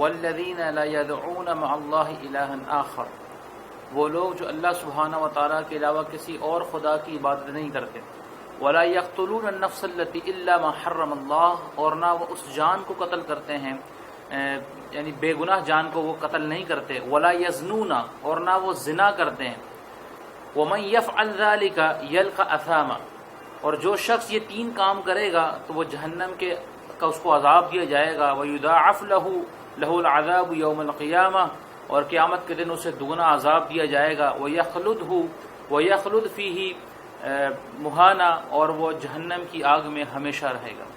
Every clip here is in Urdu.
والذین لا يدعون مع اللہ الہا آخر، وہ لوگ جو اللہ سبحانہ و تعالیٰ کے علاوہ کسی اور خدا کی عبادت نہیں کرتے، ولا يقتلون النفس التي الا ما حرم اللہ، اور نہ وہ اس جان کو قتل کرتے ہیں یعنی بے گناہ جان کو وہ قتل نہیں کرتے، ولا یزنون، اور نہ وہ زنا کرتے ہیں، ومن يفعل ذلك يلقى اثاما، اور جو شخص یہ تین کام کرے گا تو وہ جہنم کا اس کو عذاب دیا جائے گا، ويضاعف له العذاب يوم القیامہ، اور قیامت کے دن اسے دگنا عذاب دیا جائے گا، ويخلد فيه مہانہ، اور وہ جہنم کی آگ میں ہمیشہ رہے گا۔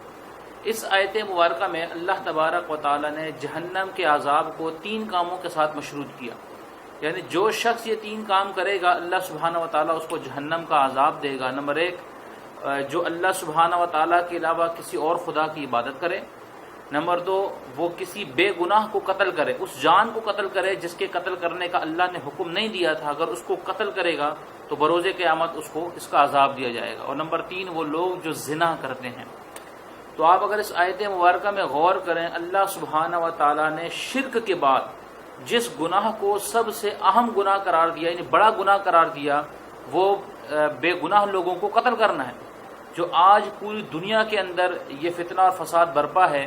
اس آیت مبارکہ میں اللہ تبارک و تعالی نے جہنم کے عذاب کو تین کاموں کے ساتھ مشروط کیا، یعنی جو شخص یہ تین کام کرے گا اللہ سبحانہ و تعالیٰ اس کو جہنم کا عذاب دے گا۔ نمبر ایک، جو اللہ سبحانہ و تعالیٰ کے علاوہ کسی اور خدا کی عبادت کرے۔ نمبر دو، وہ کسی بے گناہ کو قتل کرے، اس جان کو قتل کرے جس کے قتل کرنے کا اللہ نے حکم نہیں دیا تھا، اگر اس کو قتل کرے گا تو بروز قیامت اس کو اس کا عذاب دیا جائے گا۔ اور نمبر تین، وہ لوگ جو زنا کرتے ہیں۔ تو آپ اگر اس آیت مبارکہ میں غور کریں، اللہ سبحانہ و تعالیٰ نے شرک کے بعد جس گناہ کو سب سے اہم گناہ قرار دیا، یعنی بڑا گناہ قرار دیا، وہ بے گناہ لوگوں کو قتل کرنا ہے۔ جو آج پوری دنیا کے اندر یہ فتنہ اور فساد برپا ہے،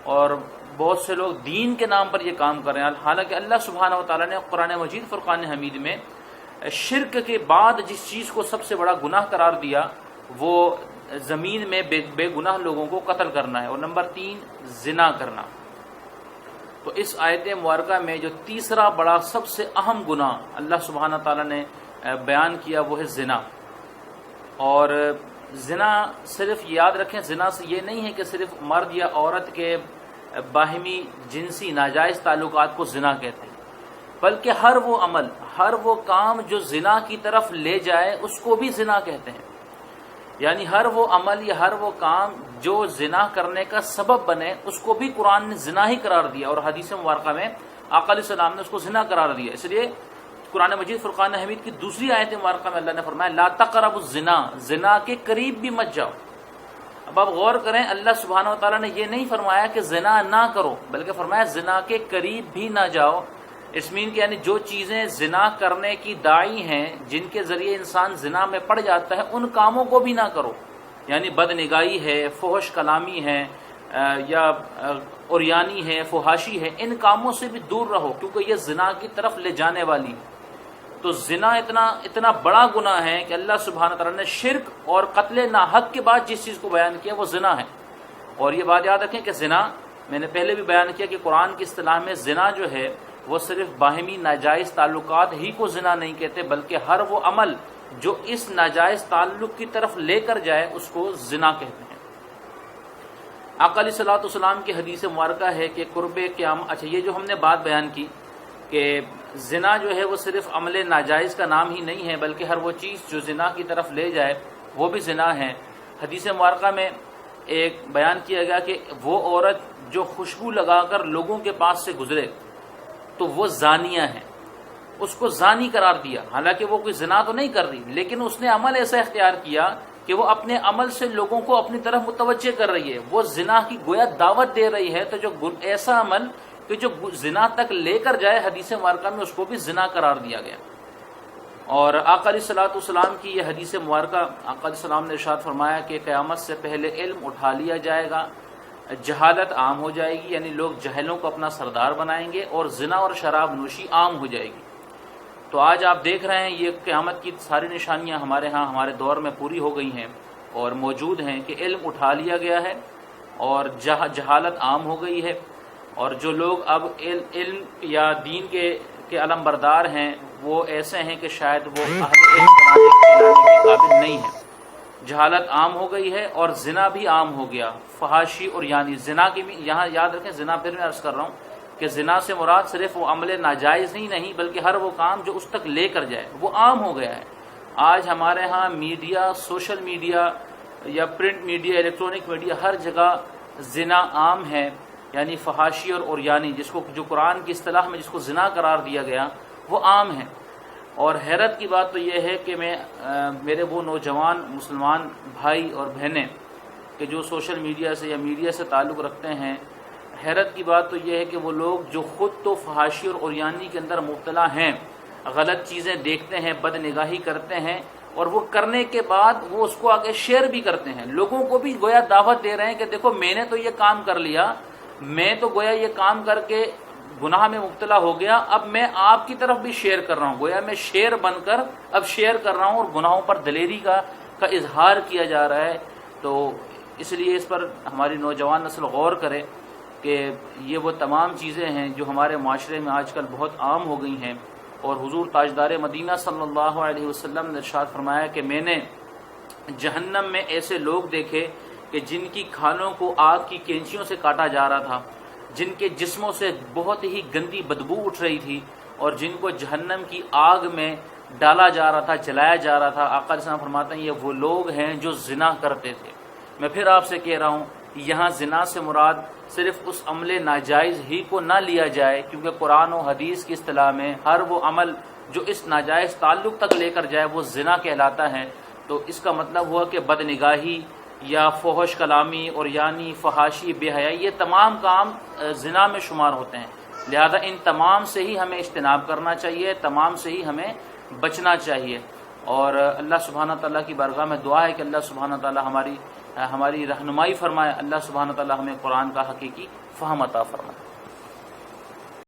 اور بہت سے لوگ دین کے نام پر یہ کام کر رہے ہیں، حالانکہ اللہ سبحانہ و تعالیٰ نے قرآن مجید فرقان حمید میں شرک کے بعد جس چیز کو سب سے بڑا گناہ قرار دیا وہ زمین میں بے گناہ لوگوں کو قتل کرنا ہے، اور نمبر تین، زنا کرنا۔ تو اس آیت مبارکہ میں جو تیسرا بڑا سب سے اہم گناہ اللہ سبحانہ تعالیٰ نے بیان کیا وہ ہے زنا۔ اور زنا صرف یاد رکھیں، زنا سے یہ نہیں ہے کہ صرف مرد یا عورت کے باہمی جنسی ناجائز تعلقات کو زنا کہتے ہیں، بلکہ ہر وہ عمل، ہر وہ کام جو زنا کی طرف لے جائے اس کو بھی زنا کہتے ہیں۔ یعنی ہر وہ عمل یا ہر وہ کام جو زنا کرنے کا سبب بنے اس کو بھی قرآن نے زنا ہی قرار دیا، اور حدیث مبارکہ میں آقا علیہ السلام نے اس کو زنا قرار دیا۔ اس لیے قرآن مجید فرقان حمید کی دوسری آیت مبارکہ میں اللہ نے فرمایا لا تقربوا الزنا، زنا کے قریب بھی مت جاؤ۔ اب آپ غور کریں، اللہ سبحانہ و تعالیٰ نے یہ نہیں فرمایا کہ زنا نہ کرو، بلکہ فرمایا زنا کے قریب بھی نہ جاؤ۔ اس مین کہ یعنی جو چیزیں زنا کرنے کی داعی ہیں، جن کے ذریعے انسان زنا میں پڑ جاتا ہے، ان کاموں کو بھی نہ کرو، یعنی بد نگاہی ہے، فحش کلامی ہے، یا عریانی ہے، فحاشی ہے، ان کاموں سے بھی دور رہو، کیونکہ یہ زنا کی طرف لے جانے والی ہے۔ تو زنا اتنا بڑا گناہ ہے کہ اللہ سبحانہ تعالیٰ نے شرک اور قتل ناحق کے بعد جس چیز کو بیان کیا وہ زنا ہے۔ اور یہ بات یاد رکھیں کہ زنا، میں نے پہلے بھی بیان کیا کہ قرآن کی اصطلاح میں زنا جو ہے وہ صرف باہمی ناجائز تعلقات ہی کو زنا نہیں کہتے، بلکہ ہر وہ عمل جو اس ناجائز تعلق کی طرف لے کر جائے اس کو زنا کہتے ہیں۔ آقا علیہ الصلوۃ والسلام کی حدیث مبارکہ ہے کہ قرب قیامت، اچھا یہ جو ہم نے بات بیان کی کہ زنا جو ہے وہ صرف عمل ناجائز کا نام ہی نہیں ہے، بلکہ ہر وہ چیز جو زنا کی طرف لے جائے وہ بھی زنا ہے۔ حدیث مبارکہ میں ایک بیان کیا گیا کہ وہ عورت جو خوشبو لگا کر لوگوں کے پاس سے گزرے تو وہ زانیہ ہے، اس کو زانی قرار دیا، حالانکہ وہ کوئی زنا تو نہیں کر رہی، لیکن اس نے عمل ایسا اختیار کیا کہ وہ اپنے عمل سے لوگوں کو اپنی طرف متوجہ کر رہی ہے، وہ زنا کی گویا دعوت دے رہی ہے۔ تو جو ایسا عمل کہ جو زنا تک لے کر جائے، حدیث مبارکہ میں اس کو بھی زنا قرار دیا گیا۔ اور آقا علیہ الصلوۃ والسلام کی یہ حدیث مبارکہ، آقا علیہ السلام نے ارشاد فرمایا کہ قیامت سے پہلے علم اٹھا لیا جائے گا، جہالت عام ہو جائے گی، یعنی لوگ جہلوں کو اپنا سردار بنائیں گے، اور زنا اور شراب نوشی عام ہو جائے گی۔ تو آج آپ دیکھ رہے ہیں یہ قیامت کی ساری نشانیاں ہمارے ہاں ہمارے دور میں پوری ہو گئی ہیں اور موجود ہیں کہ علم اٹھا لیا گیا ہے اور جہالت عام ہو گئی ہے، اور جو لوگ اب علم یا دین کے علم بردار ہیں وہ ایسے ہیں کہ شاید وہ اہل علم کھلانے کے قابل نہیں ہیں۔ جہالت عام ہو گئی ہے اور زنا بھی عام ہو گیا، فحاشی اور یعنی زنا کی بھی، یہاں یاد رکھیں زنا، پھر میں عرض کر رہا ہوں کہ زنا سے مراد صرف وہ عمل ناجائز ہی نہیں، بلکہ ہر وہ کام جو اس تک لے کر جائے وہ عام ہو گیا ہے۔ آج ہمارے ہاں میڈیا، سوشل میڈیا یا پرنٹ میڈیا، الیکٹرانک میڈیا، ہر جگہ زنا عام ہے، یعنی فحاشی اور عریانی، جس کو جو قرآن کی اصطلاح میں جس کو زنا قرار دیا گیا وہ عام ہے۔ اور حیرت کی بات تو یہ ہے کہ میرے وہ نوجوان مسلمان بھائی اور بہنیں کہ جو سوشل میڈیا سے یا میڈیا سے تعلق رکھتے ہیں، حیرت کی بات تو یہ ہے کہ وہ لوگ جو خود تو فحاشی اور عریانی کے اندر مبتلا ہیں، غلط چیزیں دیکھتے ہیں، بد نگاہی کرتے ہیں، اور وہ کرنے کے بعد وہ اس کو آگے شیئر بھی کرتے ہیں، لوگوں کو بھی گویا دعوت دے رہے ہیں کہ دیکھو میں نے تو یہ کام کر لیا، میں تو گویا یہ کام کر کے گناہ میں مبتلا ہو گیا، اب میں آپ کی طرف بھی شیئر کر رہا ہوں، گویا میں شیئر بن کر اب شیئر کر رہا ہوں، اور گناہوں پر دلیری کا اظہار کیا جا رہا ہے۔ تو اس لیے اس پر ہماری نوجوان نسل غور کرے کہ یہ وہ تمام چیزیں ہیں جو ہمارے معاشرے میں آج کل بہت عام ہو گئی ہیں، اور حضور تاجدار مدینہ صلی اللہ علیہ وسلم نے ارشاد فرمایا کہ میں نے جہنم میں ایسے لوگ دیکھے کہ جن کی کھالوں کو آگ کی کینچیوں سے کاٹا جا رہا تھا، جن کے جسموں سے بہت ہی گندی بدبو اٹھ رہی تھی، اور جن کو جہنم کی آگ میں ڈالا جا رہا تھا، جلایا جا رہا تھا۔ آقا علیہ السلام فرماتے ہیں یہ وہ لوگ ہیں جو زنا کرتے تھے۔ میں پھر آپ سے کہہ رہا ہوں، یہاں زنا سے مراد صرف اس عمل ناجائز ہی کو نہ لیا جائے، کیونکہ قرآن و حدیث کی اصطلاح میں ہر وہ عمل جو اس ناجائز تعلق تک لے کر جائے وہ زنا کہلاتا ہے۔ تو اس کا مطلب ہوا کہ بد نگاہی یا فحش کلامی اور یعنی فحاشی، بے حیائی، یہ تمام کام زنا میں شمار ہوتے ہیں، لہذا ان تمام سے ہی ہمیں اجتناب کرنا چاہیے، تمام سے ہی ہمیں بچنا چاہیے۔ اور اللہ سبحانہ تعالیٰ کی بارگاہ میں دعا ہے کہ اللہ سبحانہ تعالیٰ ہماری رہنمائی فرمائے، اللہ سبحانہ تعالیٰ ہمیں قرآن کا حقیقی فہم عطا فرمائے۔